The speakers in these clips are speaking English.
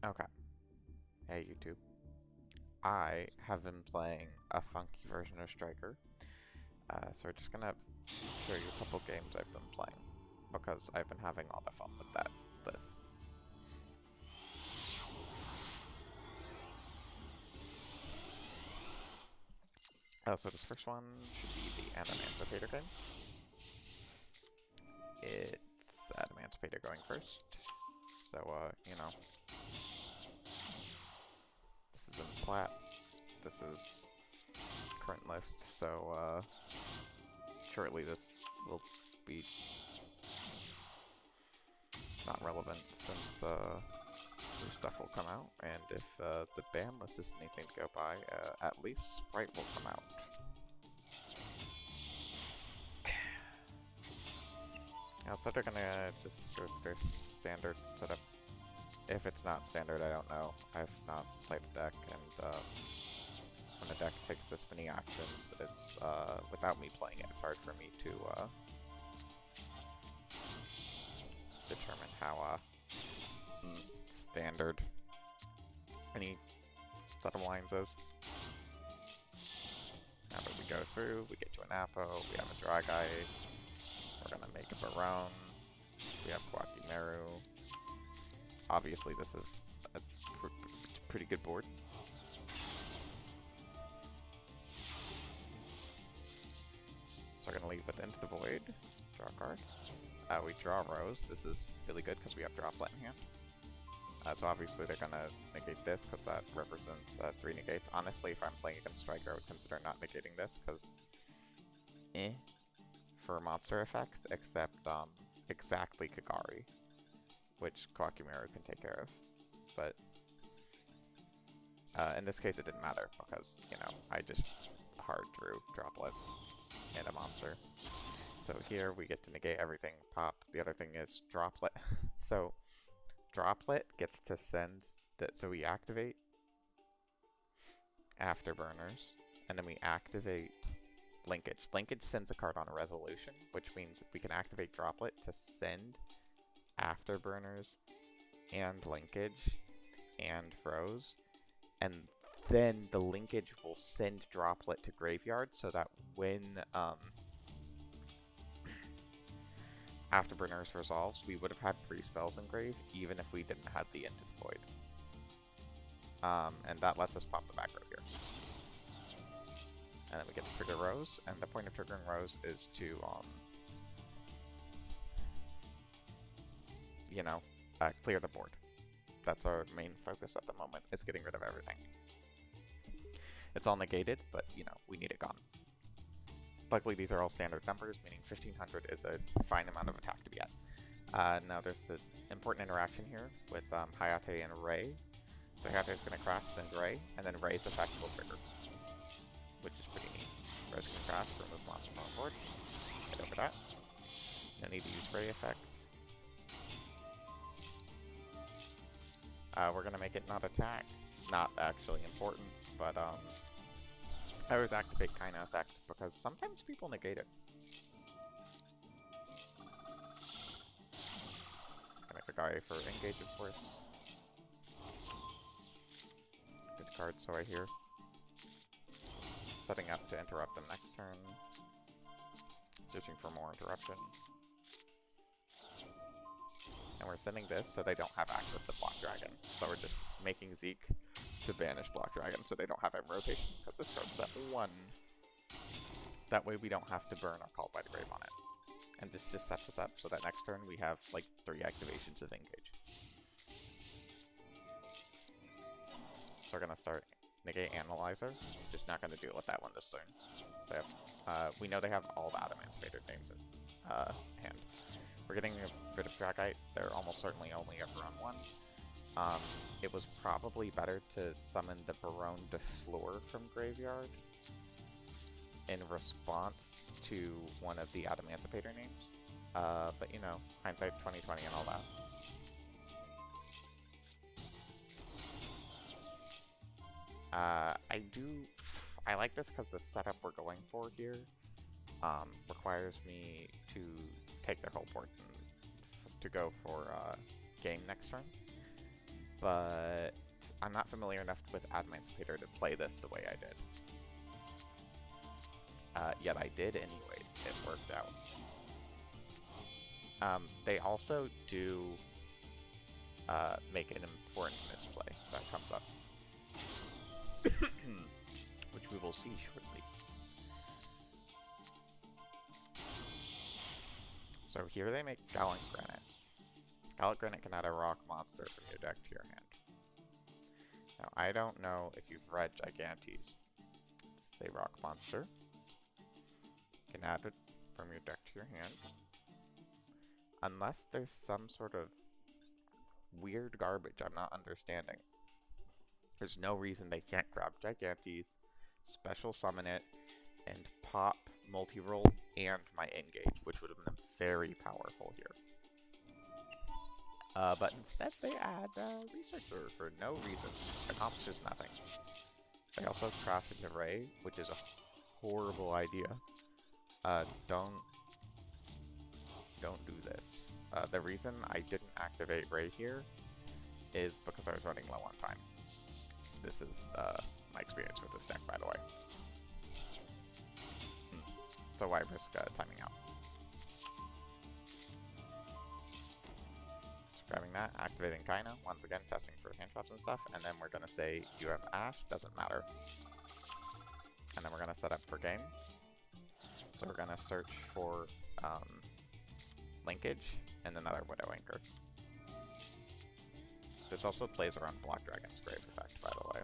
Okay. Hey, YouTube. I have been playing a funky version of Striker, so we're just gonna show you a couple games I've been playing, because I've been having a lot of fun with this. So this first one should be the Emancipator game. It's Emancipator going first, so, this is in Plat. This is current list, so, shortly this will be not relevant since new stuff will come out, and if the ban list is anything to go by, at least Sprite will come out. So they're gonna just go through their standard setup. If it's not standard, I don't know. I've not played the deck, and when a deck takes this many actions, it's without me playing it, it's hard for me to determine how standard any set of lines is. Now that we go through, we get to an Apo, we have a Dry Guide, we're gonna make a Barone, we have Meru. Obviously this is a pretty good board. So we're gonna leave with Into the Void, draw a card. We draw Rose. This is really good because we have Droplet in hand. So obviously they're gonna negate this because that represents 3 negates. Honestly, if I'm playing against Striker, I would consider not negating this because for monster effects, except exactly Kagari, which Meru can take care of. But in this case, it didn't matter because, I just hard drew Droplet and a monster. So here we get to negate everything, pop. The other thing is Droplet. So Droplet gets to send that, so we activate Afterburners, and then we activate Linkage. Linkage sends a card on a resolution, which means we can activate Droplet to send Afterburners and Linkage and Rose, and then the Linkage will send Droplet to Graveyard, so that when Afterburners resolves, we would have had 3 spells in grave, even if we didn't have the Into the Void. And that lets us pop the back row here. And then we get to trigger Rose, and the point of triggering Rose is to, clear the board. That's our main focus at the moment, is getting rid of everything. It's all negated, but, we need it gone. Luckily, these are all standard numbers, meaning 1500 is a fine amount of attack to be at. Now, there's the important interaction here with Hayate and Ray. So Hayate is going to crash, send Ray, and then Ray's effect will trigger, which is pretty neat. Ray's going to crash, remove monster from the board. Get over that. No need to use Ray effect. We're going to make it not attack. Not actually important, but I always activate kind of effect because sometimes people negate it. Gonna Kagari for engage, of course. Good card, so I hear. Setting up to interrupt them next turn. Searching for more interruption. And we're sending this so they don't have access to Block Dragon. So we're just making Zeke to banish Block Dragon so they don't have it in rotation, because this card's at 1. That way we don't have to burn or Call by the Grave on it. And this just sets us up so that next turn we have like 3 activations of engage. So we're gonna start negate Analyzer. Just not gonna deal with that one this turn. So we know they have all the Emancipator names in hand. We're getting rid of Dragite. They're almost certainly only ever on 1. It was probably better to summon the Barone de Fleur from Graveyard in response to one of the Emancipator names. But hindsight 2020 and all that. I like this because the setup we're going for here requires me to take their whole board and to go for game next turn. but I'm not familiar enough with Admancipator to play this the way I did. Yet I did anyways. It worked out. They also do make an important misplay that comes up, which we will see shortly. So here they make Gallant Granite. Gallant Granite can add a rock monster from your deck to your hand. Now, I don't know if you've read Gigantes. Say rock monster. You can add it from your deck to your hand. Unless there's some sort of weird garbage I'm not understanding. There's no reason they can't grab Gigantes, special summon it, and pop multi-roll and my engage, which would have been very powerful here. But instead they add Researcher for no reason. It accomplishes nothing. They also crash into Ray, which is a horrible idea. Don't do this. The reason I didn't activate Ray here is because I was running low on time. This is my experience with this deck, by the way. So why risk timing out? So grabbing that, activating Kaina, once again testing for hand traps and stuff, and then we're going to say, do you have Ash? Doesn't matter. And then we're going to set up for game. So we're going to search for Linkage and another Widow Anchor. This also plays around Black Dragon's Grave effect, by the way,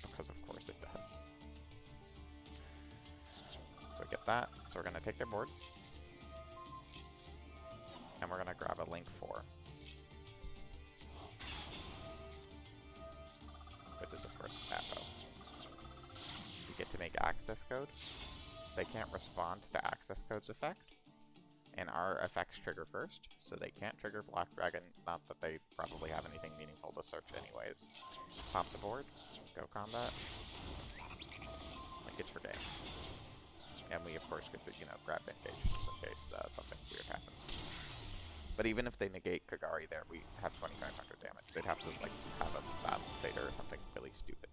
because of course it does. So get that. So we're going to take their board, and we're going to grab a Link 4, which is of course Tapo. We get to make access code. They can't respond to access code's effect, and our effects trigger first, so they can't trigger Black Dragon, not that they probably have anything meaningful to search anyways. Pop the board, go combat, Linkage for game. And we of course get to, grab Engage just in case something weird happens. But even if they negate Kagari there, we have 2500 damage. They'd have to, have a Battle Fader or something really stupid.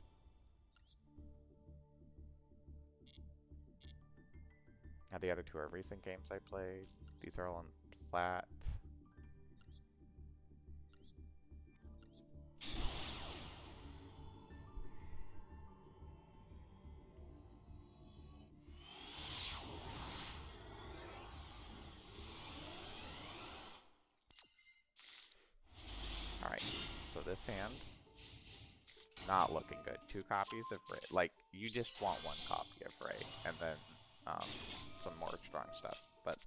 Now the other two are recent games I played. These are all on Plat. Alright, so this hand, not looking good. 2 copies of Ray. You just want 1 copy of Ray, and then some more strong stuff, but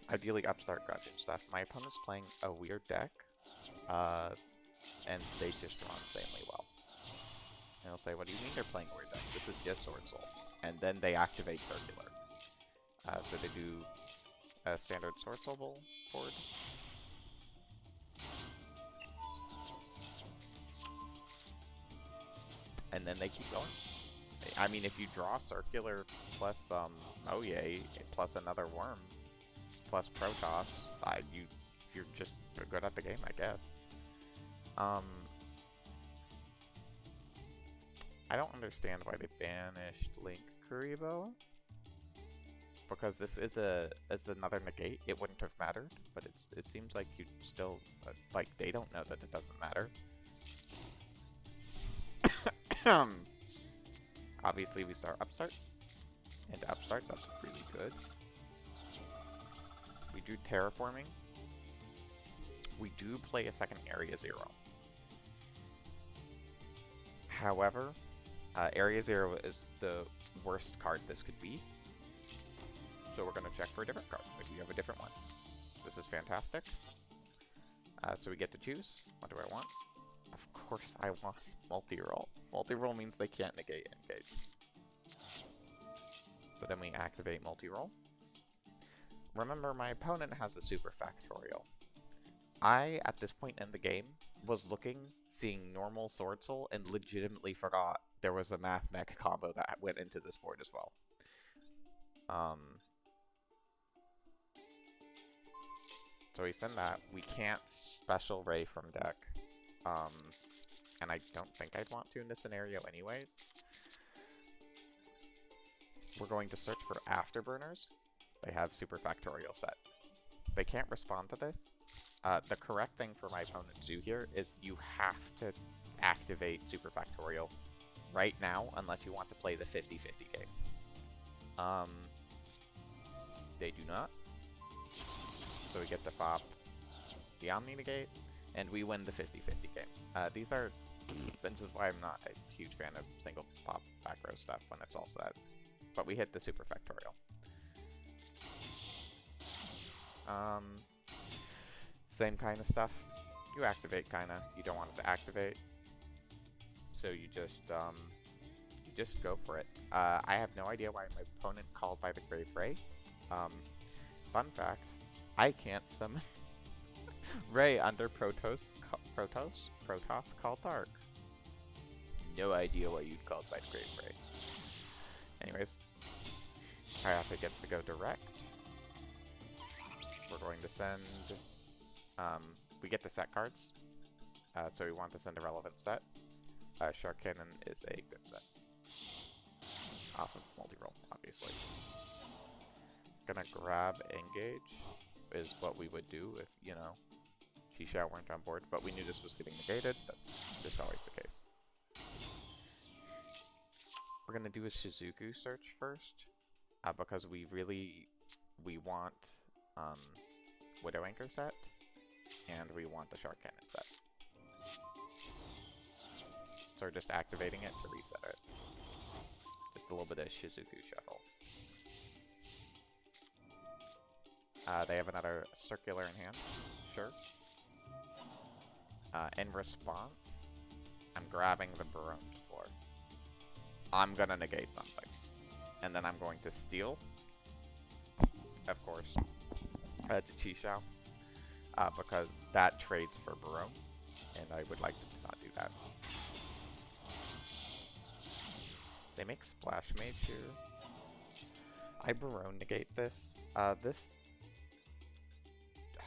ideally upstart grudge and stuff. My opponent's playing a weird deck, and they just draw insanely well. And I'll say, what do you mean they're playing a weird deck? This is just Sword Soul. And then they activate Circular. So they do a standard Sword Soul board. And then they keep going. I mean, if you draw Circular plus Oye plus another Worm plus Protoss, you're just good at the game, I guess. I don't understand why they banished Link Kuriboh, because this is another negate. It wouldn't have mattered, but it seems like you still they don't know that it doesn't matter. Obviously, we start Upstart. And to Upstart, that's really good. We do Terraforming. We do play a second Area 0. However, Area 0 is the worst card this could be. So we're going to check for a different card. Maybe we have a different one. This is fantastic. So we get to choose. What do I want? Of course I want multi-roll. Multi-roll means they can't negate Engage. So then we activate multi-roll. Remember, my opponent has a super factorial. I, at this point in the game, was seeing normal Sword Soul, and legitimately forgot there was a Math Mech combo that went into this board as well. So we send that. We can't Special Ray from deck. And I don't think I'd want to in this scenario anyways. We're going to search for afterburners. They have super factorial set. They can't respond to this. The correct thing for my opponent to do here is you have to activate super factorial right now unless you want to play the 50-50 game. They do not. So we get to pop the Omni negate, and we win the 50-50 game. This is why I'm not a huge fan of single pop back row stuff when it's all set. But we hit the super factorial. Same kind of stuff. You activate, kinda. You don't want it to activate. So you just go for it. I have no idea why my opponent called by the Grave Ray. Fun fact, I can't summon Ray under Protoss Call Dark. No idea what you'd call by the Grave Ray. Anyways, Hayate gets to go direct. We're going to send... we get the set cards, so we want to send a relevant set. Shark Cannon is a good set. Off of multi-roll, obviously. Gonna grab Engage, is what we would do if, you know, Qixia weren't on board, but we knew this was getting negated. That's just always the case. We're gonna do a Shizuku search first, because we want Widow Anchor set, and we want the Shark Cannon set. So we're just activating it to reset it. Just a little bit of Shizuku shuffle. They have another circular in hand. Sure. In response, I'm grabbing the Barone floor. I'm gonna negate something. And then I'm going to steal, of course, to Qixia, because that trades for Barone, and I would like them to not do that. They make Splash Mage here. I Barone negate this. This,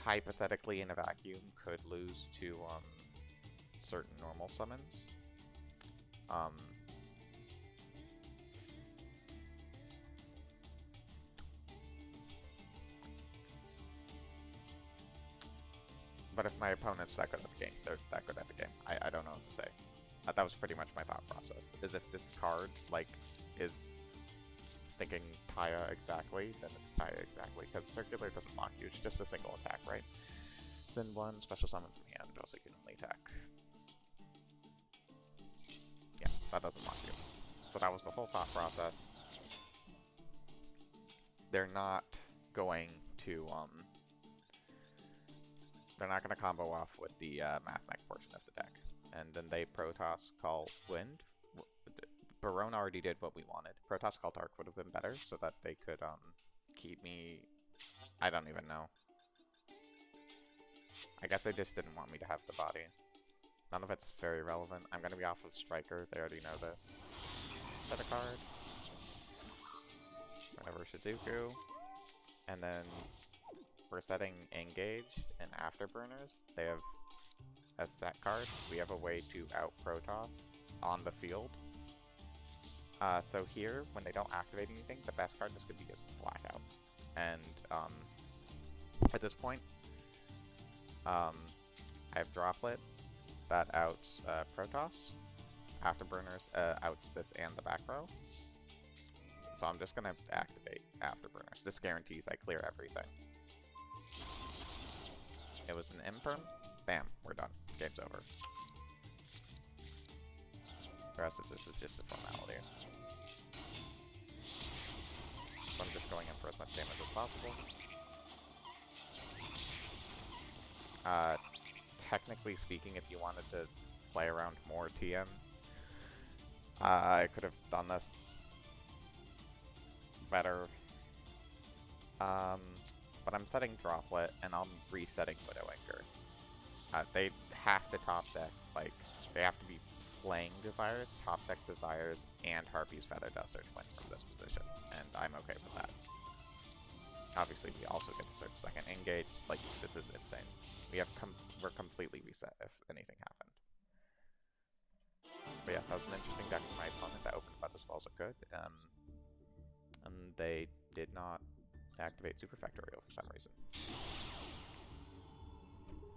hypothetically in a vacuum, could lose to certain normal summons. But if my opponent's that good at the game, they're that good at the game. I don't know what to say. That was pretty much my thought process. Is if this card, like, is stinking Taya exactly, then it's Taya exactly. Because Circular doesn't block you, it's just a single attack, right? Send one, special summon from hand, also you can only attack. Yeah, that doesn't block you. So that was the whole thought process. They're not going to, they're not going to combo off with the Math Mech portion of the deck. And then they Protoss Call Wind. Barone already did what we wanted. Protoss Call Dark would have been better, so that they could keep me... I don't even know. I guess they just didn't want me to have the body. None of it's very relevant. I'm going to be off of Striker. They already know this. Set a card. Run over Shizuku. And then we're setting Engage and Afterburners. They have a set card. We have a way to out Protoss on the field. So here, when they don't activate anything, the best card this could be is Blackout. And at this point, I have Droplet that outs Protoss. Afterburners outs this and the back row. So I'm just gonna activate Afterburners. This guarantees I clear everything. It was an imperm. Bam, we're done. Game's over. The rest of this is just a formality. So I'm just going in for as much damage as possible. Technically speaking, if you wanted to play around more TM, I could have done this better. But I'm setting Droplet, and I'm resetting Widow Anchor. They have to top deck, like, they have to be playing Desires, top deck Desires, and Harpy's Feather Duster to win from this position, and I'm okay with that. Obviously, we also get to search second Engage. Like, this is insane. We're completely reset if anything happened. That was an interesting deck for my opponent that opened about as well as it could. And they did not activate Super Factorial for some reason.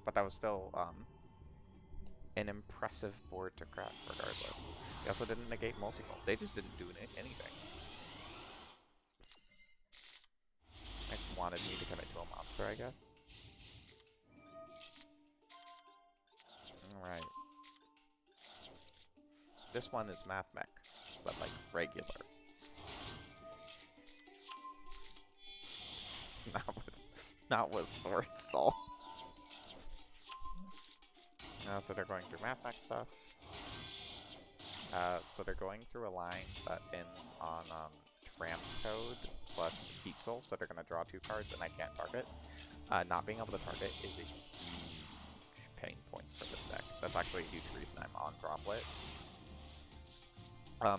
But that was still an impressive board to crack regardless. They also didn't negate multi-goal. They just didn't do anything. They wanted me to commit to a monster, I guess. Alright. This one is Math Mech, but like regular. Not with Sword Soul. So they're going through Math Mech stuff. So they're going through a line that ends on transcode plus Heat Soul, so they're going to draw 2 cards and I can't target. Not being able to target is a huge pain point for this deck. That's actually a huge reason I'm on Droplet.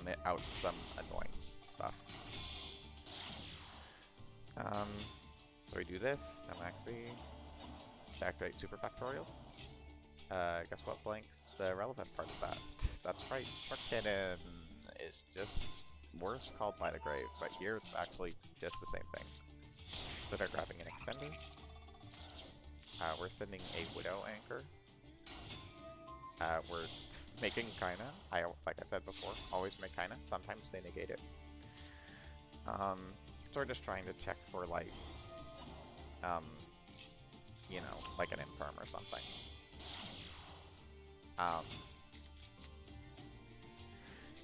It outs some annoying stuff. So we do this, no maxi, activate Super Factorial. Guess what blanks the relevant part of that? That's right, Shark Cannon is just worse called by the grave, but here it's actually just the same thing. So they're grabbing an extending. We're sending a Widow Anchor. We're making Kaina. Like I said before, always make Kaina. Sometimes they negate it. So we're just trying to check for like, you know, like an Imperm or something.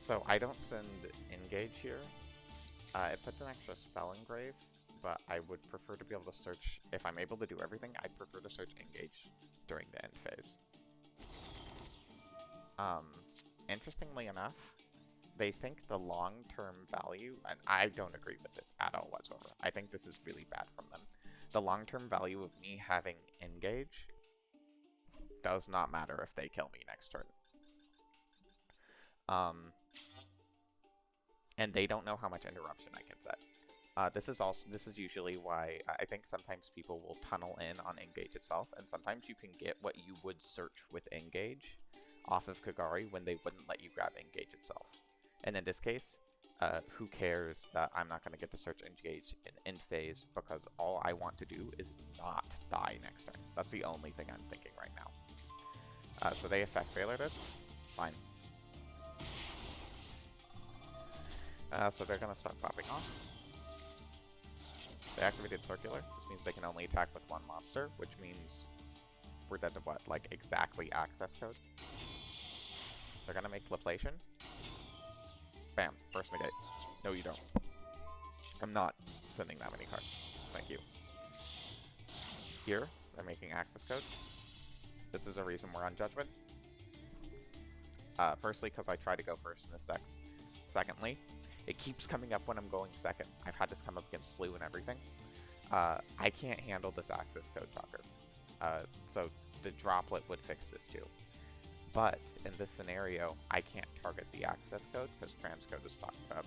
So I don't send Engage here. It puts an extra spell engrave, but I would prefer to be able to search, if I'm able to do everything, I'd prefer to search Engage during the end phase. Interestingly enough, they think the long-term value, and I don't agree with this at all whatsoever. I think this is really bad from them. The long-term value of me having Engage does not matter if they kill me next turn. And they don't know how much interruption I can set. This is usually why I think sometimes people will tunnel in on Engage itself, and sometimes you can get what you would search with Engage off of Kagari when they wouldn't let you grab Engage itself. And in this case, who cares that I'm not going to get to search Engage in end phase, because all I want to do is not die next turn. That's the only thing I'm thinking right now. So they effect failure this. Fine. So they're going to start popping off. They activated Circular. This means they can only attack with 1 monster, which means we're dead to what? Like exactly access code? They're going to make Fliplation. Bam. First negate. No, you don't. I'm not sending that many cards. Thank you. Here, they're making access code. This is a reason we're on Judgment. Firstly, because I try to go first in this deck. Secondly, it keeps coming up when I'm going second. I've had this come up against Flu and everything. I can't handle this access code talker. So the Droplet would fix this too. But in this scenario, I can't target the access code because transcode is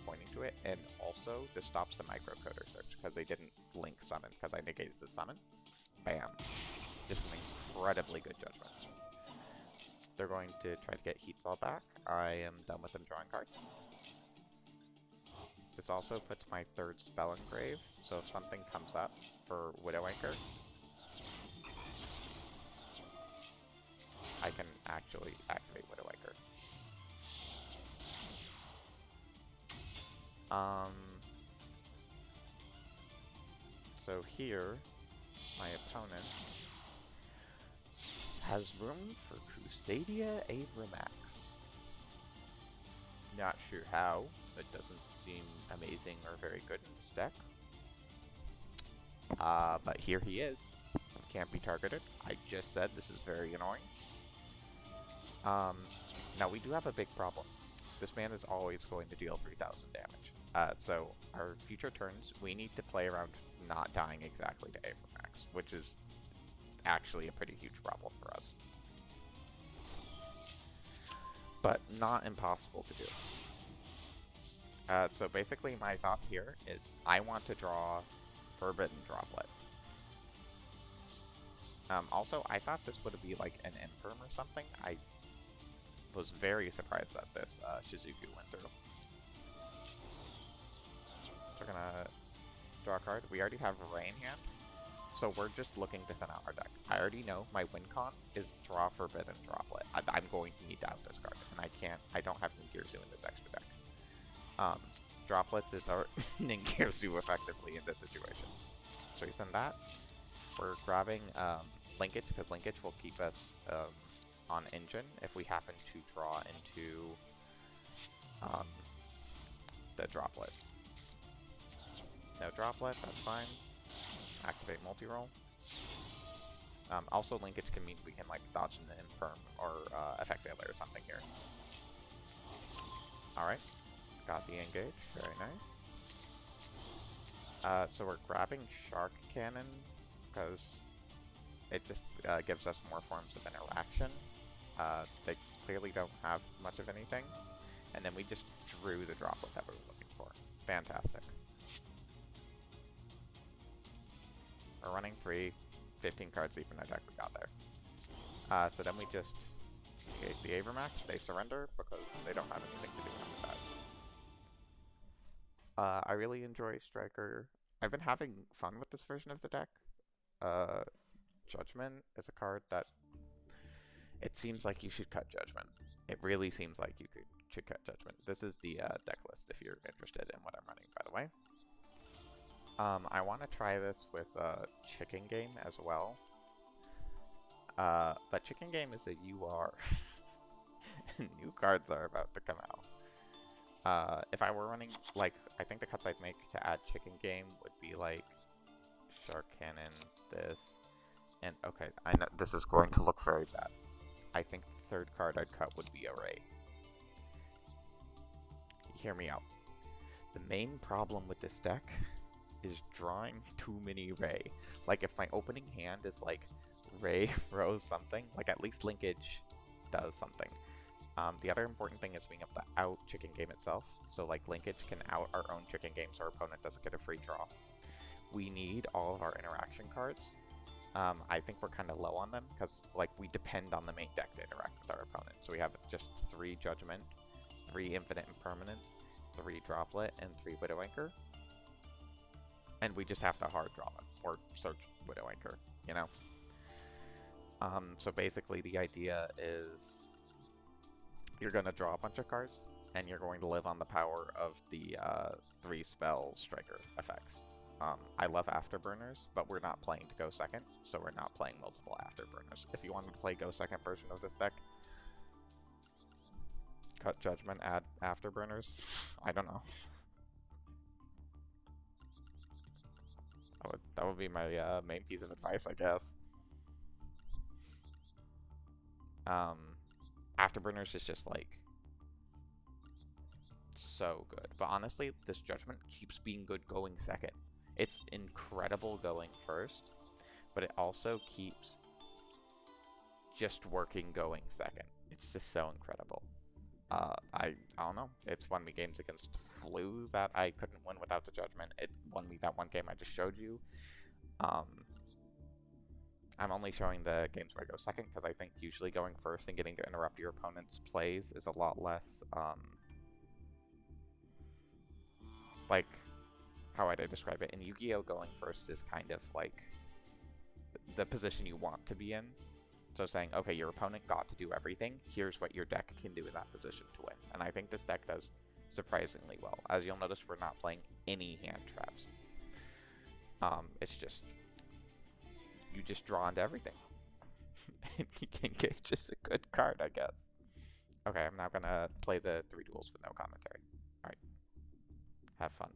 pointing to it. And also, this stops the microcoder search because they didn't link summon because I negated the summon. Bam. Just an incredibly good judgment. They're going to try to get Heat Soul back. I am done with them drawing cards. This also puts my 3rd spell engrave, so if something comes up for Widow Anchor, I can actually activate Widow Anchor. So here, my opponent has room for Crusadia Avramax. Not sure how. It doesn't seem amazing or very good in this deck. But here he is. Can't be targeted. I just said this is very annoying. Now we do have a big problem. This man is always going to deal 3,000 damage. So our future turns, we need to play around not dying exactly to Avramax, which is actually a pretty huge problem for us. But not impossible to do. So basically my thought here is I want to draw Forbidden Droplet. Also, I thought this would be like an Imperm or something. was very surprised that this Shizuku went through. So we're gonna draw a card. We already have Ray in hand, so we're just looking to thin out our deck. I already know my win con is draw Forbidden Droplet. I'm going to need to out this card, and I don't have Ningirsu in this extra deck. Droplets is our Ningirsu effectively in this situation. So we send that. We're grabbing Linkage, because Linkage will keep us on Engine if we happen to draw into the Droplet. No Droplet, that's fine. Activate multi-roll. Also, Linkage can mean we can like dodge an Imperm or Effect Failure or something here. Alright, got the Engage, very nice. So we're grabbing Shark Cannon, because it just gives us more forms of interaction. They clearly don't have much of anything. And then we just drew the Droplet that we were looking for. Fantastic. We're running 15 cards deep in our deck we got there. So then we just negate the Avermax, they surrender because they don't have anything to do after that. I really enjoy Striker. I've been having fun with this version of the deck. Judgment is a card that it seems like you should cut Judgment. It really seems like you should cut Judgment. This is the deck list if you're interested in what I'm running, by the way. I want to try this with Chicken Game as well. But Chicken Game is a UR. New cards are about to come out. If I were running, like, I think the cuts I'd make to add Chicken Game would be like Shark Cannon, this, and okay, I know this is going to look very bad. I think the third card I'd cut would be Array. Hear me out. The main problem with this deck is drawing too many Ray. Like, if my opening hand is like Ray, Rose, something, like at least Linkage does something. The other important thing is being able to out Chicken Game itself. So like Linkage can out our own Chicken Game so our opponent doesn't get a free draw. We need all of our interaction cards. I think we're kind of low on them because like we depend on the main deck to interact with our opponent. So we have just 3 Judgment, 3 Infinite Impermanence, 3 Droplet, and 3 Widow Anchor. And we just have to hard draw them, or search Widow Anchor, you know? So basically the idea is you're going to draw a bunch of cards, and you're going to live on the power of the 3 spell striker effects. I love Afterburners, but we're not playing to go second, so we're not playing multiple Afterburners. If you wanted to play go second version of this deck, cut Judgment, add Afterburners, I don't know. That would be my main piece of advice, I guess. Afterburners is just like so good, but honestly, this Judgment keeps being good going second. It's incredible going first, but it also keeps just working going second. It's just so incredible. I don't know. It's won me games against Flu that I couldn't win without the Judgment. It won me that one game I just showed you. I'm only showing the games where I go second because I think usually going first and getting to interrupt your opponent's plays is a lot less, like, how would I describe it? In Yu-Gi-Oh! Going first is kind of like the position you want to be in. So saying, okay, your opponent got to do everything, here's what your deck can do in that position to win. And I think this deck does surprisingly well. As you'll notice, we're not playing any hand traps. It's just, you just draw into everything. And Engage is a good card, I guess. Okay, I'm now gonna play the 3 duels with no commentary. Alright. Have fun.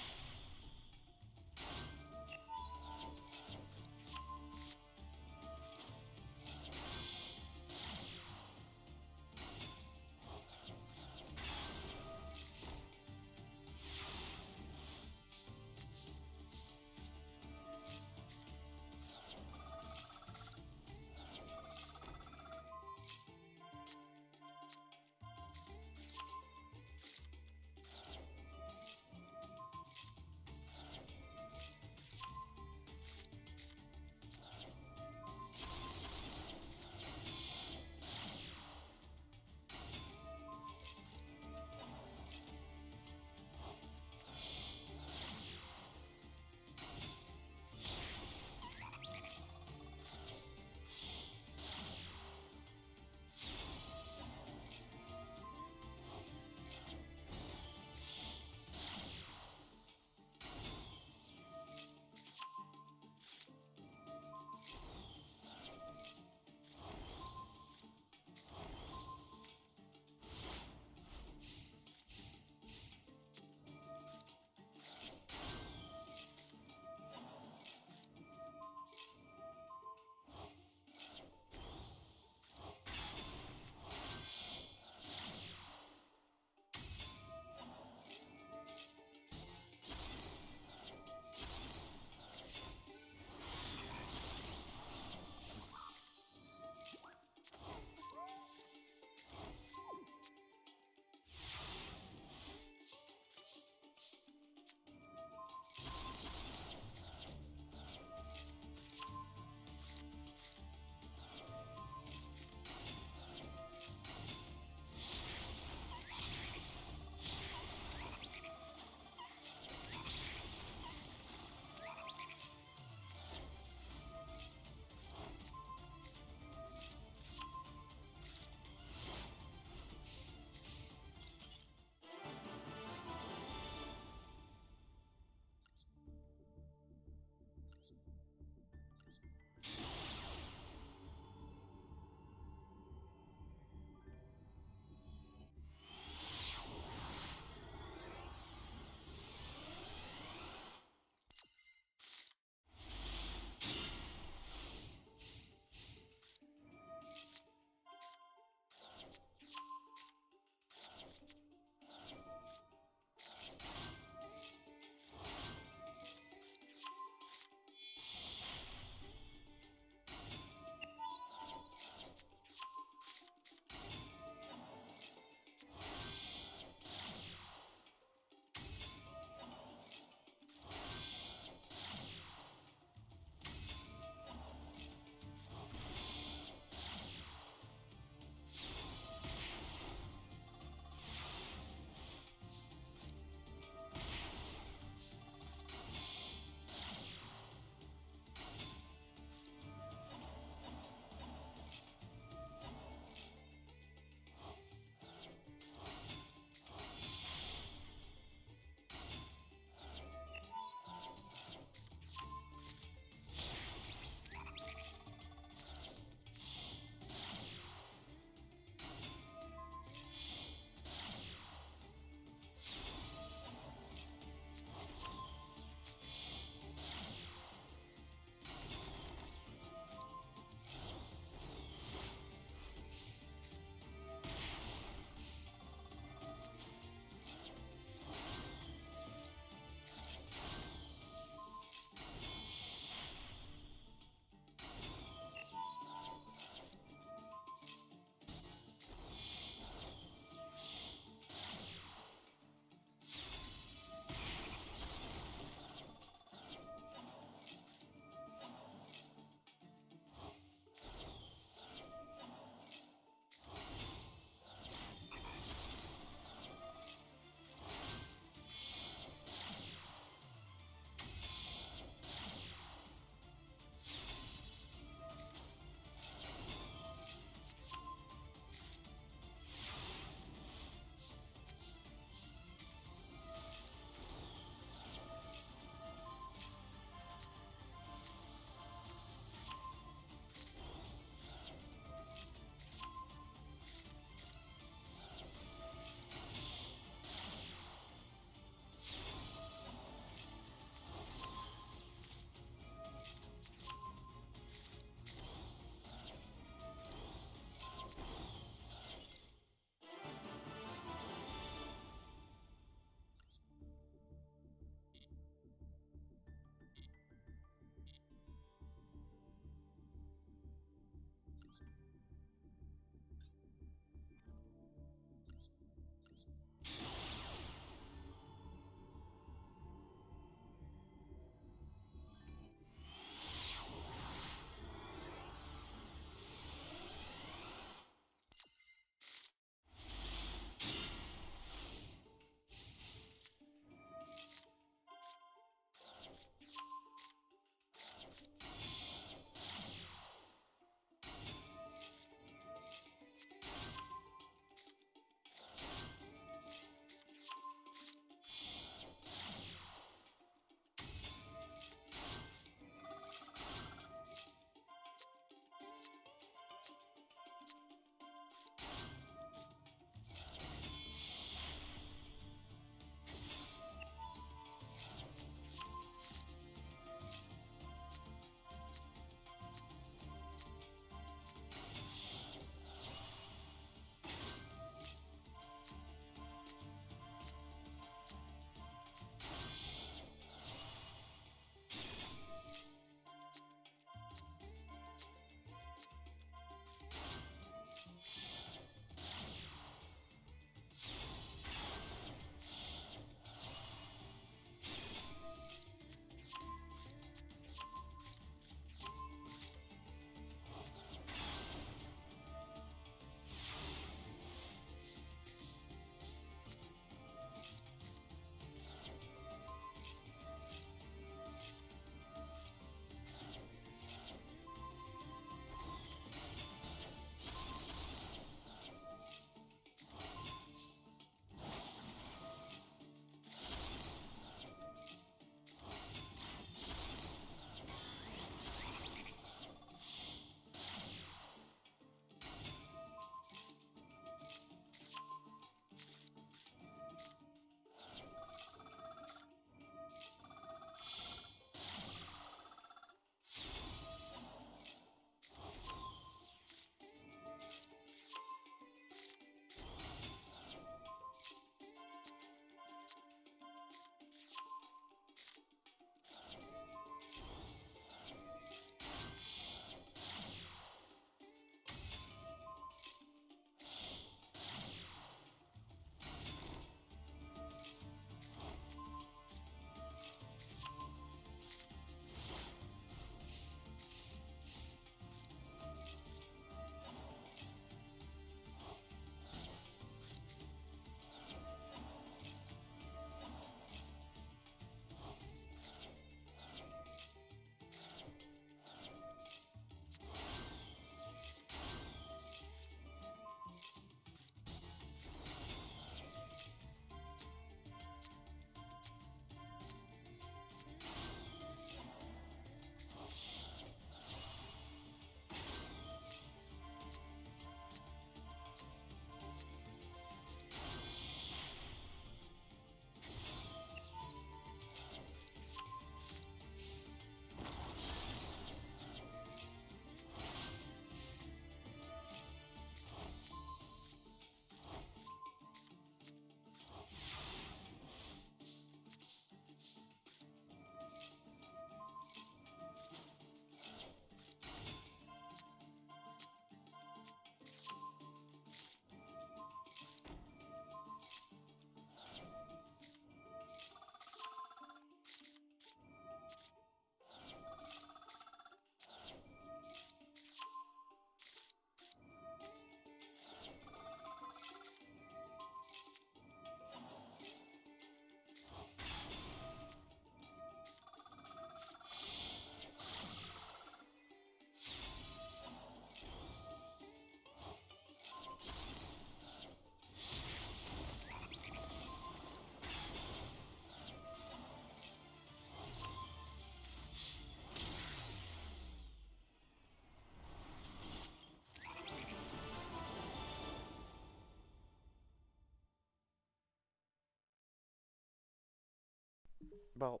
Well,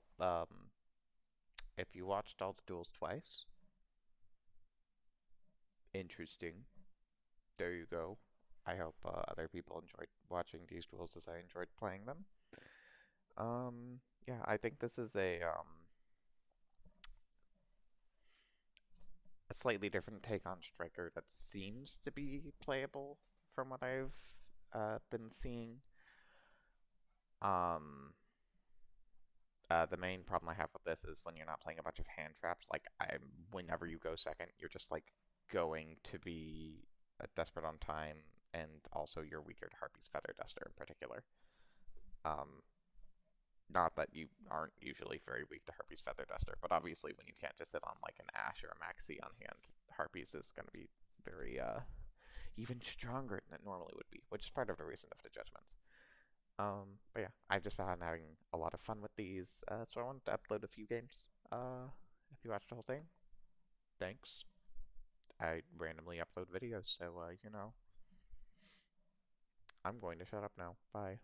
if you watched all the duels twice, interesting. There you go. I hope other people enjoyed watching these duels as I enjoyed playing them. Yeah, I think this is a slightly different take on Striker that seems to be playable from what I've been seeing. Um, the main problem I have with this is when you're not playing a bunch of hand traps. Whenever you go second, you're just like going to be desperate on time, and also you're weaker to Harpy's Feather Duster in particular. Um, Not that you aren't usually very weak to Harpy's Feather Duster, but obviously when you can't just sit on like an Ash or a Maxi on hand, Harpy's is going to be very even stronger than it normally would be, which is part of the reason of the judgments. But yeah, I've just been having a lot of fun with these, so I wanted to upload a few games. If you watched the whole thing, thanks. I randomly upload videos, so I'm going to shut up now. Bye.